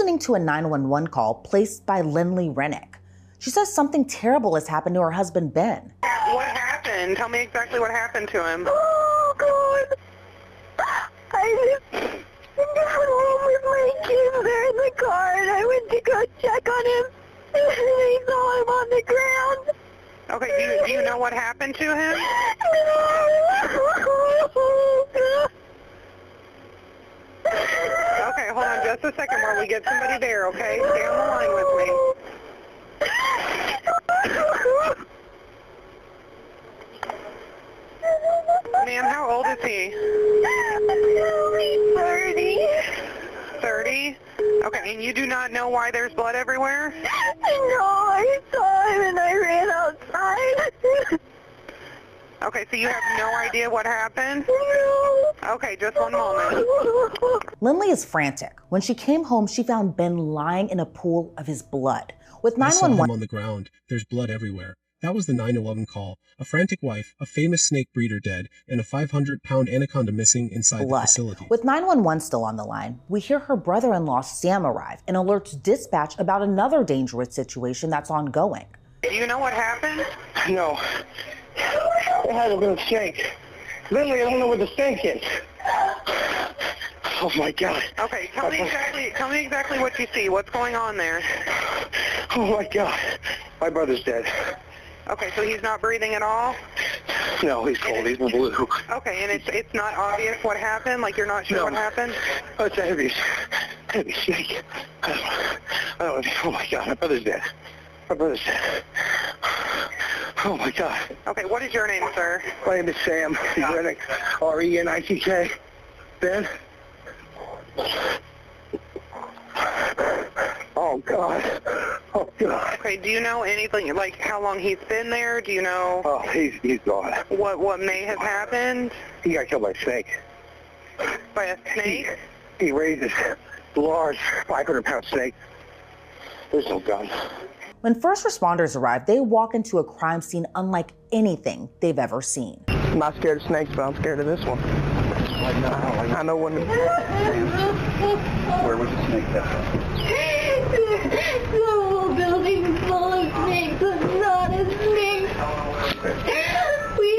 Listening to a 911 call placed by Lynley Renick. She says something terrible has happened to her husband, Ben. What happened? Tell me exactly what happened to him. Oh, God. I just went home with my kids there in the car, and I went to go check on him, and I saw him on the ground. Okay, do you know what happened to him? Okay, hold on just a second while we get somebody there, okay? Stay on the line with me. Ma'am, how old is he? 30. 30? Okay, and you do not know why there's blood everywhere? No, I saw him and I ran outside. Okay, so you have no idea what happened? No. Okay, just one moment. Lynley is frantic. When she came home, she found Ben lying in a pool of his blood. With I saw him 911, on the ground. There's blood everywhere. That was the 911 call. A frantic wife, a famous snake breeder dead, and a 500-pound anaconda missing inside the facility. With 911 still on the line, we hear her brother-in-law Sam arrive and alerts dispatch about another dangerous situation that's ongoing. Do you know what happened? No. It hasn't been a snake. Literally, I don't know where the snake is. Oh my God. Okay, tell me exactly what you see. What's going on there? Oh my God. My brother's dead. Okay, so he's not breathing at all? No, he's cold. He's in blue. Okay, and it's not obvious what happened? Like you're not sure what happened? Oh, it's a heavy snake. I don't know. Oh my God, my brother's dead. My brother's dead. Oh my God. Okay, what is your name, sir? My name is Sam Renick. R-E-N-I-C-K. Ben? Oh God. Oh God. Okay, do you know anything, like how long he's been there? Do you know Oh, he's gone. what may have happened? He got killed by a snake. By a snake? He raised this large 500-pound snake. There's no gun. When first responders arrive, they walk into a crime scene unlike anything they've ever seen. I'm not scared of snakes, but I'm scared of this one. I know when... Where was the snake at? The whole building's full of snakes. It's not a snake. We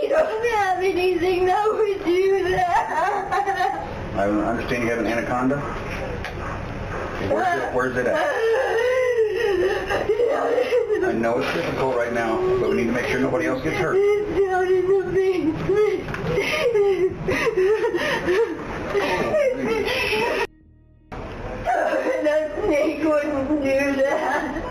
don't have anything that would do that. I understand you have an anaconda. Where's it at? I know it's difficult right now, but we need to make sure nobody else gets hurt. It's down in the basement. That snake wouldn't do that.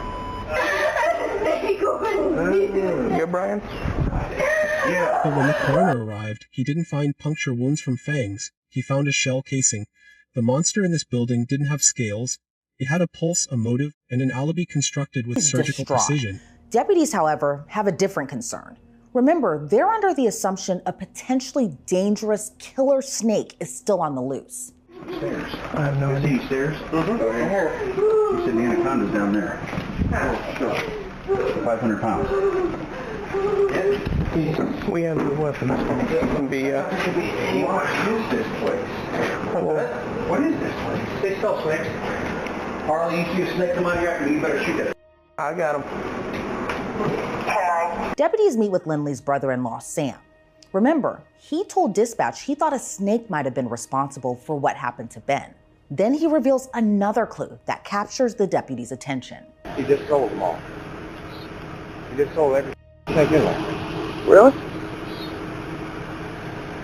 That snake wouldn't do that. You, Brian? Yeah. But when the coroner arrived, he didn't find puncture wounds from fangs. He found a shell casing. The monster in this building didn't have scales. It had a pulse, a motive, and an alibi constructed with surgical precision. Deputies, however, have a different concern. Remember, they're under the assumption a potentially dangerous killer snake is still on the loose. Stairs. I have no idea. See stairs? Mm-hmm. You said the anaconda's down there. Oh, sure. 500 pounds. We have the weapons. It can be, What is this place? What is this place? They sell snakes. Harley, you see a snake come out here after you better shoot it. I got him. Deputies meet with Lynley's brother-in-law, Sam. Remember, he told dispatch he thought a snake might have been responsible for what happened to Ben. Then he reveals another clue that captures the deputy's attention. He just sold them all. He just sold every snake in there. Really?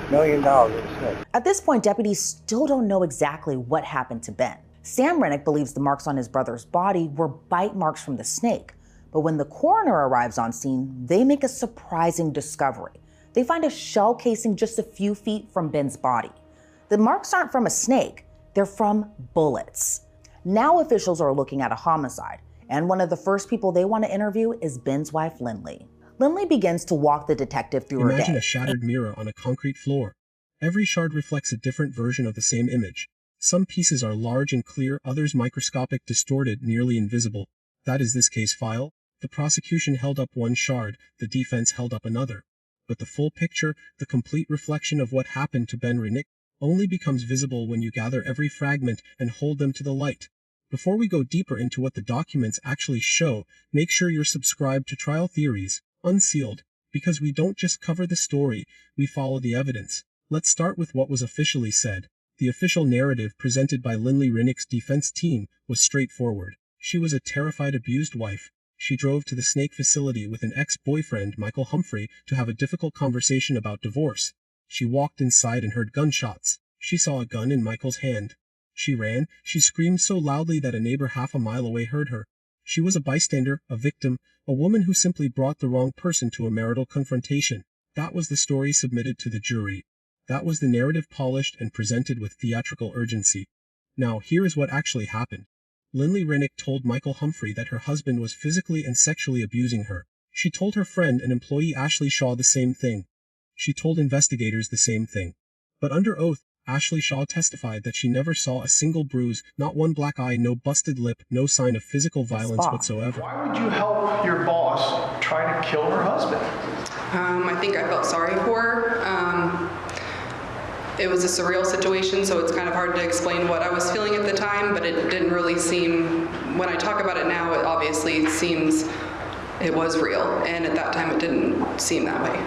$1 million in a snake. At this point, deputies still don't know exactly what happened to Ben. Sam Renick believes the marks on his brother's body were bite marks from the snake. But when the coroner arrives on scene, they make a surprising discovery. They find a shell casing just a few feet from Ben's body. The marks aren't from a snake, they're from bullets. Now officials are looking at a homicide, and one of the first people they want to interview is Ben's wife, Lynley. Lynley begins to walk the detective through her day. Imagine a shattered mirror on a concrete floor. Every shard reflects a different version of the same image. Some pieces are large and clear, others microscopic, distorted, nearly invisible. That is this case file. The prosecution held up one shard, the defense held up another. But the full picture, the complete reflection of what happened to Ben Renick, only becomes visible when you gather every fragment and hold them to the light. Before we go deeper into what the documents actually show, make sure you're subscribed to Trial Theories, Unsealed, because we don't just cover the story, we follow the evidence. Let's start with what was officially said. The official narrative presented by Lynley Renick's defense team was straightforward. She was a terrified, abused wife. She drove to the snake facility with an ex-boyfriend, Michael Humphrey, to have a difficult conversation about divorce. She walked inside and heard gunshots. She saw a gun in Michael's hand. She ran. She screamed so loudly that a neighbor half a mile away heard her. She was a bystander, a victim, a woman who simply brought the wrong person to a marital confrontation. That was the story submitted to the jury. That was the narrative polished and presented with theatrical urgency. Now, here is what actually happened. Lynley Renick told Michael Humphrey that her husband was physically and sexually abusing her. She told her friend and employee Ashley Shaw the same thing. She told investigators the same thing. But under oath, Ashley Shaw testified that she never saw a single bruise, not one black eye, no busted lip, no sign of physical violence whatsoever. Why would you help your boss try to kill her husband? I think I felt sorry for her. It was a surreal situation, so it's kind of hard to explain what I was feeling at the time, but it didn't really seem, when I talk about it now, it obviously seems it was real, and at that time it didn't seem that way.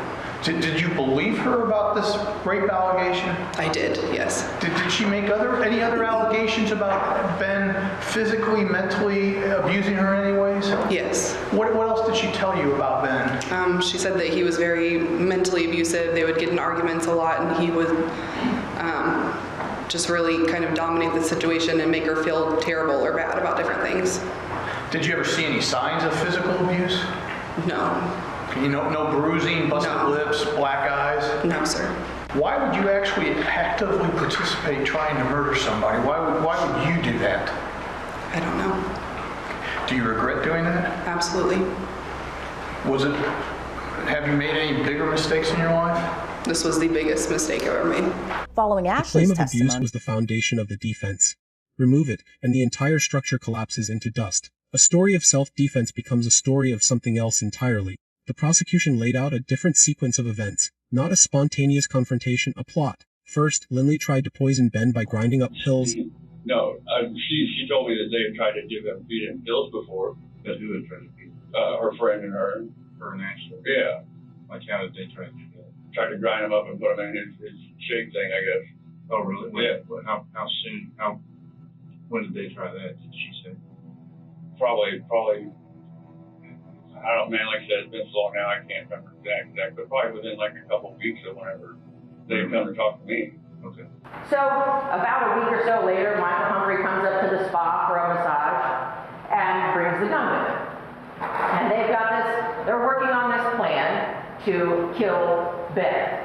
Did you believe her about this rape allegation? I did, yes. Did she make any other allegations about Ben physically, mentally abusing her anyways? Yes. What else did she tell you about Ben? She said that he was very mentally abusive. They would get in arguments a lot, and he would just really kind of dominate the situation and make her feel terrible or bad about different things. Did you ever see any signs of physical abuse? No. You know, no bruising, busted lips, black eyes? No, sir. Why would you actually actively participate trying to murder somebody? Why would you do that? I don't know. Do you regret doing that? Absolutely. Have you made any bigger mistakes in your life? This was the biggest mistake I've ever made. Following Ashley's The claim of abuse testimony, was the foundation of the defense. Remove it, and the entire structure collapses into dust. A story of self-defense becomes a story of something else entirely. The prosecution laid out a different sequence of events, not a spontaneous confrontation, a plot. First, Lynley tried to poison Ben by grinding up pills. No, she told me that they had tried to feed him pills before. But who had tried to feed him? Her friend and her. Her and Ashley? Yeah. Like how did they try to do that? Tried to grind him up and put him in his shake thing, I guess. Oh, really? Yeah. How soon, when did they try that, did she say? Probably, I don't know, man, like I said, it's been so long now, I can't remember exactly, but probably within like a couple of weeks or whenever they come to talk to me. Okay. So about a week or so later, Michael Humphrey comes up to the spa for a massage and brings the gun with him. And they're working on this plan to kill Ben.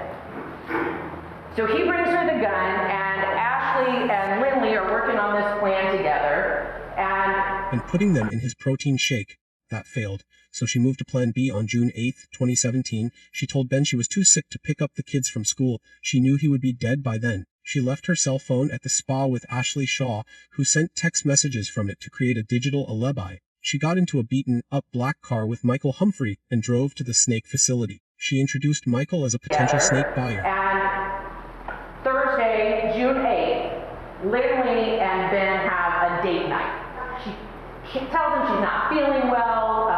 So he brings her the gun, and Ashley and Lynley are working on this plan together, and putting them in his protein shake. That failed, so she moved to Plan B on June 8, 2017. She told Ben she was too sick to pick up the kids from school. She knew he would be dead by then. She left her cell phone at the spa with Ashley Shaw, who sent text messages from it to create a digital alibi. She got into a beaten-up black car with Michael Humphrey and drove to the snake facility. She introduced Michael as a potential snake buyer. And Thursday, June 8th, Lynley and Ben have a date night. She tells him she's not feeling well,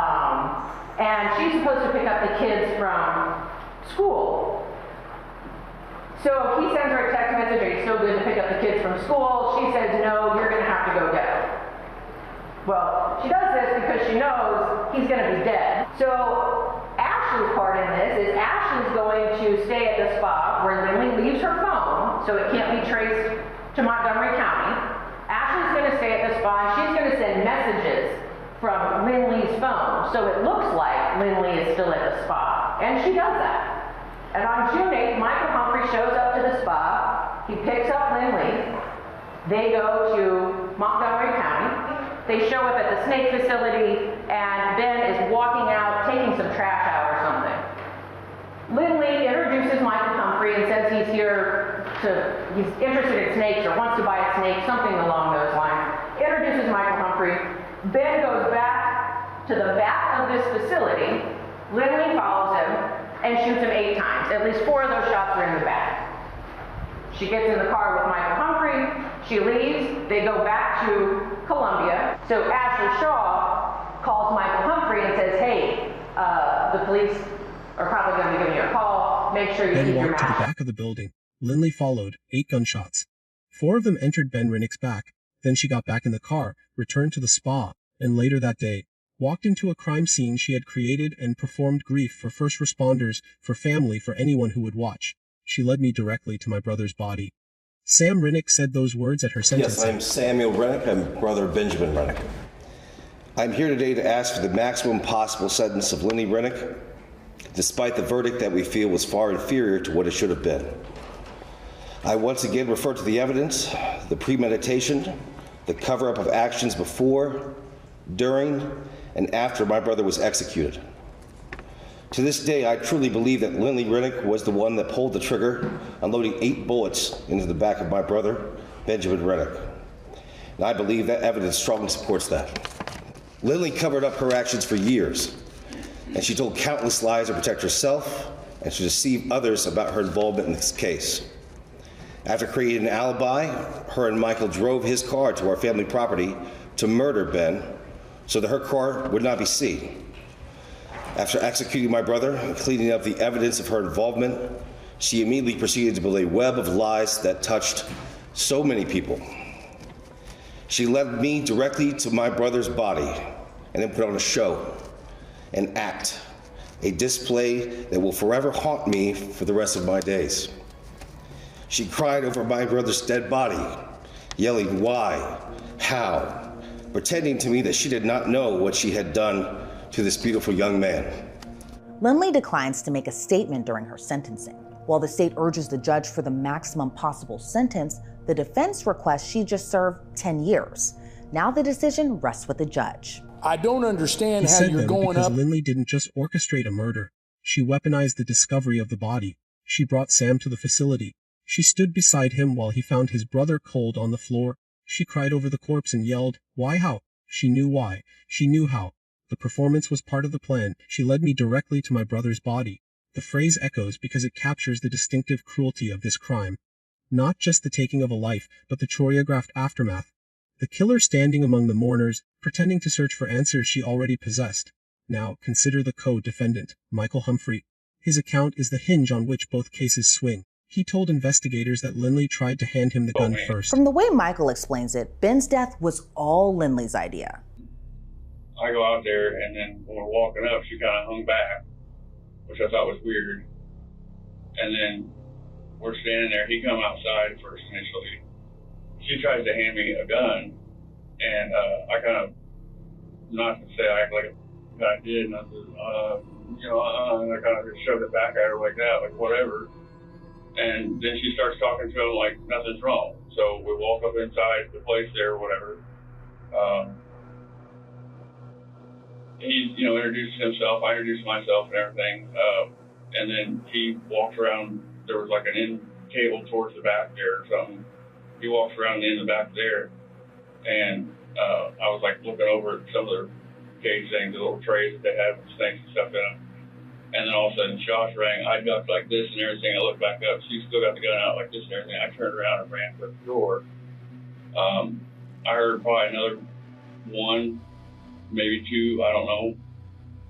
and she's supposed to pick up the kids from school. So he sends her a text message, "Are you still good to pick up the kids from school?" She says, "No, you're going to have to go get them." Well, she does this because she knows he's going to be dead. So Ashley's part in this is Ashley's going to stay at the spa where Lynley leaves her phone, so it can't be traced to Montgomery County. Ashley's going to stay at the spa, and she's going to send messages from Lynley's phone, so it looks like Lynley is still at the spa. And she does that. And on June 8th, Michael Humphrey shows up to the spa. He picks up Lynley. They go to Montgomery County. They show up at the snake facility, and Ben is walking out, taking some trash out or something. Lynley introduces Michael Humphrey and says he's interested in snakes or wants to buy a snake, something along those lines. Introduces Michael Humphrey. Ben goes back to the back of this facility. Lynley follows him and shoots him 8 times. At least 4 of those shots are in the back. She gets in the car with Michael Humphrey. She leaves, they go back to Columbia. So Ashley Shaw calls Michael Humphrey and says, hey, the police are probably going to be giving you a call. Make sure you keep your walked to the mask. back of the building. Lynley followed, 8 gunshots. 4 of them entered Ben Renick's back. Then she got back in the car, returned to the spa, and later that day, walked into a crime scene she had created and performed grief for first responders, for family, for anyone who would watch. She led me directly to my brother's body. Sam Renick said those words at her sentencing. Yes, I'm Samuel Renick. I'm brother of Benjamin Renick. I'm here today to ask for the maximum possible sentence of Lynley Renick, despite the verdict that we feel was far inferior to what it should have been. I once again refer to the evidence, the premeditation, the cover-up of actions before, during, and after my brother was executed. To this day, I truly believe that Lynley Renick was the one that pulled the trigger, unloading 8 bullets into the back of my brother, Benjamin Renick. And I believe that evidence strongly supports that. Lynley covered up her actions for years, and she told countless lies to protect herself and to deceive others about her involvement in this case. After creating an alibi, her and Michael drove his car to our family property to murder Ben so that her car would not be seen. After executing my brother and cleaning up the evidence of her involvement, she immediately proceeded to build a web of lies that touched so many people. She led me directly to my brother's body and then put on a show, an act, a display that will forever haunt me for the rest of my days. She cried over my brother's dead body, yelling why, how, pretending to me that she did not know what she had done to this beautiful young man. Lynley declines to make a statement during her sentencing. While the state urges the judge for the maximum possible sentence, the defense requests she just serve 10 years. Now the decision rests with the judge. I don't understand He how said you're them going because up. Lynley didn't just orchestrate a murder. She weaponized the discovery of the body. She brought Sam to the facility. She stood beside him while he found his brother cold on the floor. She cried over the corpse and yelled, why, how? She knew why. She knew how. The performance was part of the plan. She led me directly to my brother's body. The phrase echoes because it captures the distinctive cruelty of this crime. Not just the taking of a life, but the choreographed aftermath. The killer standing among the mourners, pretending to search for answers she already possessed. Now, consider the co-defendant, Michael Humphrey. His account is the hinge on which both cases swing. He told investigators that Lynley tried to hand him the gun first. From the way Michael explains it, Ben's death was all Lynley's idea. I go out there, and then when we're walking up, she kind of hung back, which I thought was weird. And then we're standing there. He come outside first initially. She tries to hand me a gun, and I kind of, not to say I act like I did, and I said, and I kind of just shoved it back at her like that, like whatever. And then she starts talking to him like nothing's wrong. So we walk up inside the place there or whatever. He, introduces himself. I introduced myself and everything. And then he walks around. There was like an end table towards the back there or something. He walks around in the back there. And I was like looking over at some of their cage things, the little trays that they have with snakes and stuff in them. And then all of a sudden, shots rang. I ducked like this and everything. I looked back up. She still got the gun out like this and everything. I turned around and ran to the door. I heard probably another one, maybe 2, I don't know.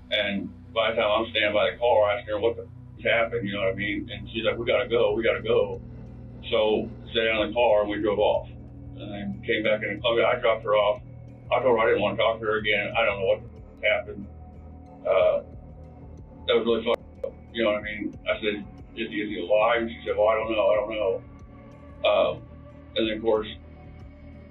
And by the time I'm standing by the car, I asked her what the happened, you know what I mean? And she's like, we gotta go. So sat down in the car and we drove off. And then came back in. I dropped her off. I told her I didn't want to talk to her again. I don't know what happened. That was really fucked up. You know what I mean? I said, is he alive? She said, well, I don't know. And then, of course,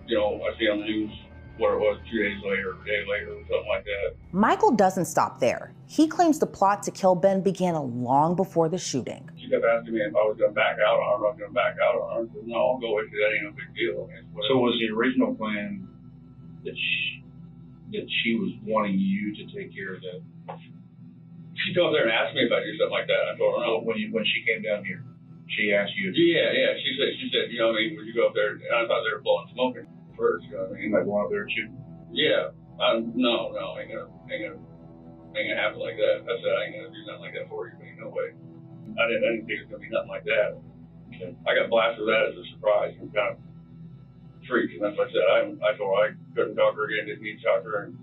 I see on the news what it was 2 days later, a day later, or something like that. Michael doesn't stop there. He claims the plot to kill Ben began long before the shooting. She kept asking me if I was going to back out on her. I said, no, I'll go with you. That ain't no big deal. So was the original plan that she was wanting you to take care of that? She come up there and asked me if I do something like that. I told her no. When she came down here, she asked you. Yeah. She said, would you go up there? And I thought they were blowing smoke first. You know what I mean? Like going up there and shooting. Yeah. No, ain't gonna happen like that. I said I ain't gonna do nothing like that for you. Ain't no way. I didn't think it was gonna be nothing like that. Okay. I got blasted with that as a surprise and kind of streets. And that's what I said. I told her I couldn't talk to her again, didn't need to talk to her. And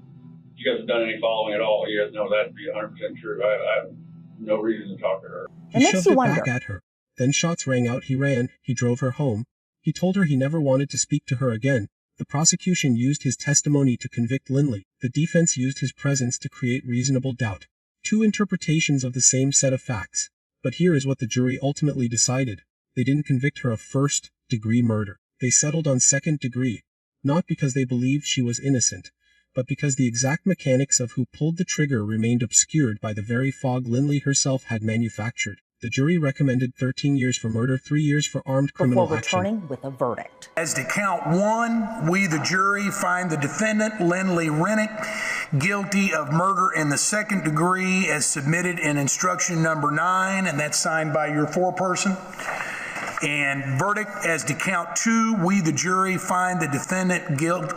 if you guys have done any following at all, you guys know that to be 100% true. I have no reason to talk to her. It makes you wonder. Back at her. Then shots rang out. He ran. He drove her home. He told her he never wanted to speak to her again. The prosecution used his testimony to convict Lynley. The defense used his presence to create reasonable doubt. Two interpretations of the same set of facts. But here is what the jury ultimately decided. They didn't convict her of first-degree murder. They settled on second degree. Not because they believed she was innocent, but because the exact mechanics of who pulled the trigger remained obscured by the very fog Lynley herself had manufactured. The jury recommended 13 years for murder, 3 years for armed criminal action. Before returning with a verdict. As to count one, we, the jury, find the defendant, Lynley Renick, guilty of murder in the second degree as submitted in instruction number 9, and that's signed by your foreperson. And verdict as to count 2, we, the jury, find the defendant,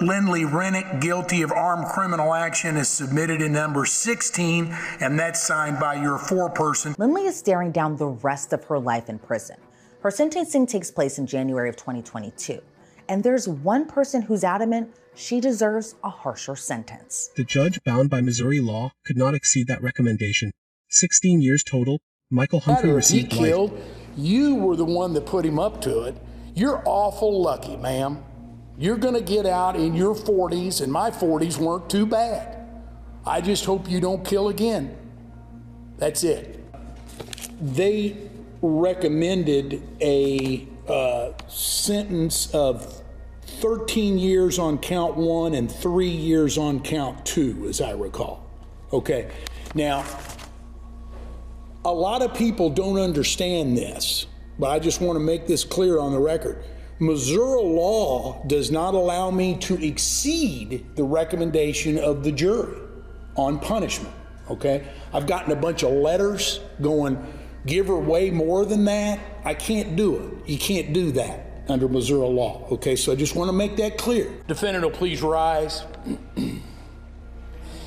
Lynley Renick, guilty of armed criminal action as submitted in number 16, and that's signed by your foreperson. Lynley is staring down the rest of her life in prison. Her sentencing takes place in January of 2022. And there's one person who's adamant she deserves a harsher sentence. The judge, bound by Missouri law, could not exceed that recommendation. 16 years total. Michael Humphrey received life. You were the one that put him up to it. You're awful lucky, ma'am. You're going to get out in your 40s, and my 40s weren't too bad. I just hope you don't kill again. That's it. They recommended a sentence of 13 years on count 1 and 3 years on count 2, as I recall. Okay, now, a lot of people don't understand this, but I just want to make this clear on the record. Missouri law does not allow me to exceed the recommendation of the jury on punishment, okay? I've gotten a bunch of letters going, give her way more than that. I can't do it. You can't do that under Missouri law, okay? So I just want to make that clear. Defendant will please rise.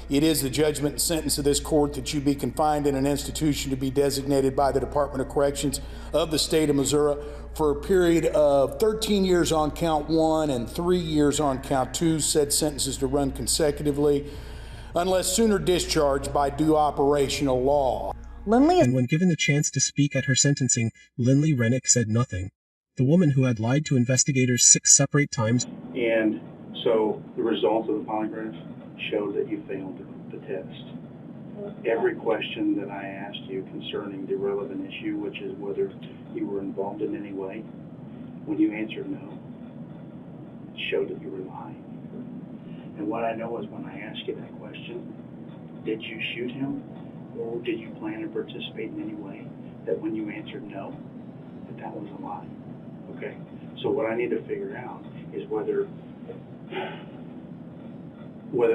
It is the judgment and sentence of this court that you be confined in an institution to be designated by the Department of Corrections of the state of Missouri for a period of 13 years on count 1 and 3 years on count 2, said sentences to run consecutively, unless sooner discharged by due operational law. And when given the chance to speak at her sentencing, Lynley Renick said nothing. The woman who had lied to investigators 6 separate times. And so the results of the polygraph showed that you failed the test. Every question that I asked you concerning the relevant issue, which is whether you were involved in any way, when you answered no, it showed that you were lying. And what I know is when I asked you that question, did you shoot him, or did you plan to participate in any way, that when you answered no, that was a lie. Okay? So what I need to figure out is whether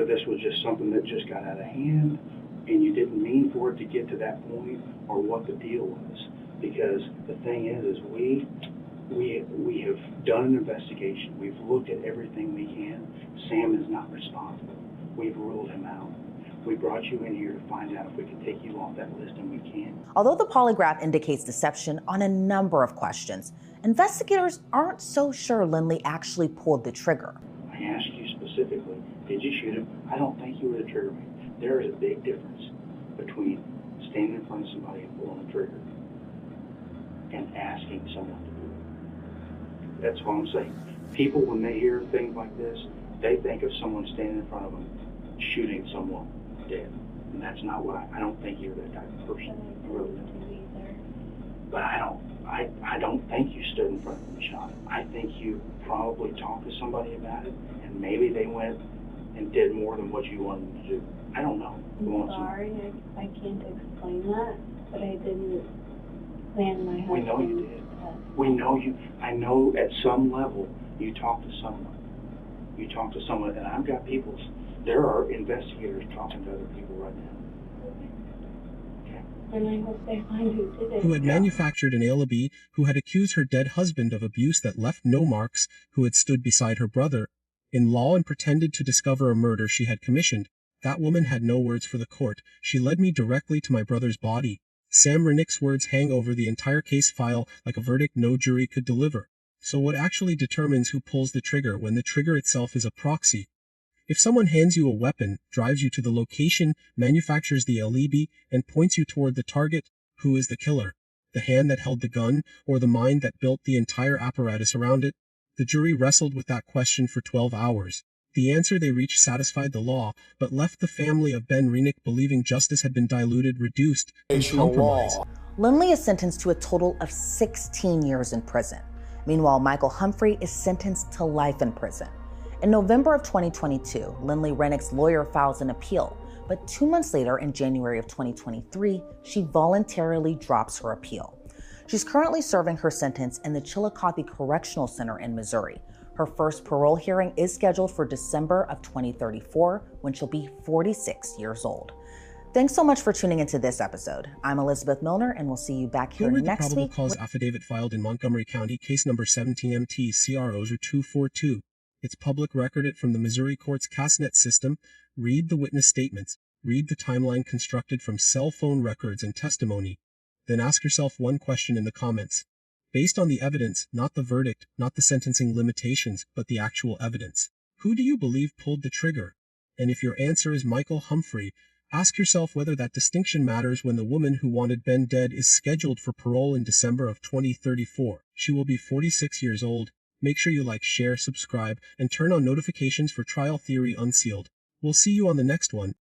this was just something that just got out of hand and you didn't mean for it to get to that point, or what the deal was. Because the thing is we have done an investigation. We've looked at everything we can. Sam is not responsible. We've ruled him out. We brought you in here to find out if we can take you off that list, and we can. Although the polygraph indicates deception on a number of questions, investigators aren't so sure Lynley actually pulled the trigger. I asked you specifically, did you shoot him? I don't think you were the trigger man. There is a big difference between standing in front of somebody and pulling the trigger and asking someone to do it. That's what I'm saying. People, when they hear things like this, they think of someone standing in front of them shooting someone dead. And that's not what I don't think you're that type of person. I really don't. But I don't think you stood in front of them and shot him. I think you probably talked to somebody about it, and maybe they went and did more than what you wanted them to do. I don't know. I'm sorry, I can't explain that, but I didn't plan my husband. We know you did. We know you. I know at some level you talked to someone. You talked to someone, and I've got people. There are investigators talking to other people right now. And I hope they find who did it. Who had manufactured an alibi, who had accused her dead husband of abuse that left no marks, who had stood beside her brother in law and pretended to discover a murder she had commissioned. That woman had no words for the court. She led me directly to my brother's body. Sam Renick's words hang over the entire case file like a verdict no jury could deliver. So what actually determines who pulls the trigger when the trigger itself is a proxy? If someone hands you a weapon, drives you to the location, manufactures the alibi, and points you toward the target, who is the killer? The hand that held the gun, or the mind that built the entire apparatus around it? The jury wrestled with that question for 12 hours. The answer they reached satisfied the law, but left the family of Ben Renick believing justice had been diluted, reduced, and compromised. Lynley is sentenced to a total of 16 years in prison. Meanwhile, Michael Humphrey is sentenced to life in prison. In November of 2022, Lynley Renick's lawyer files an appeal, but 2 months later, in January of 2023, she voluntarily drops her appeal. She's currently serving her sentence in the Chillicothe Correctional Center in Missouri. Her first parole hearing is scheduled for December of 2034, when she'll be 46 years old. Thanks so much for tuning into this episode. I'm Elizabeth Milner, and we'll see you back here next week. The probable cause affidavit filed in Montgomery County, case number 17MT CR0242. It's public recorded from the Missouri court's CASNet system. Read the witness statements. Read the timeline constructed from cell phone records and testimony. Then ask yourself one question in the comments. Based on the evidence, not the verdict, not the sentencing limitations, but the actual evidence, who do you believe pulled the trigger? And if your answer is Michael Humphrey, ask yourself whether that distinction matters when the woman who wanted Ben dead is scheduled for parole in December of 2034. She will be 46 years old. Make sure you like, share, subscribe, and turn on notifications for Trial Theory Unsealed. We'll see you on the next one.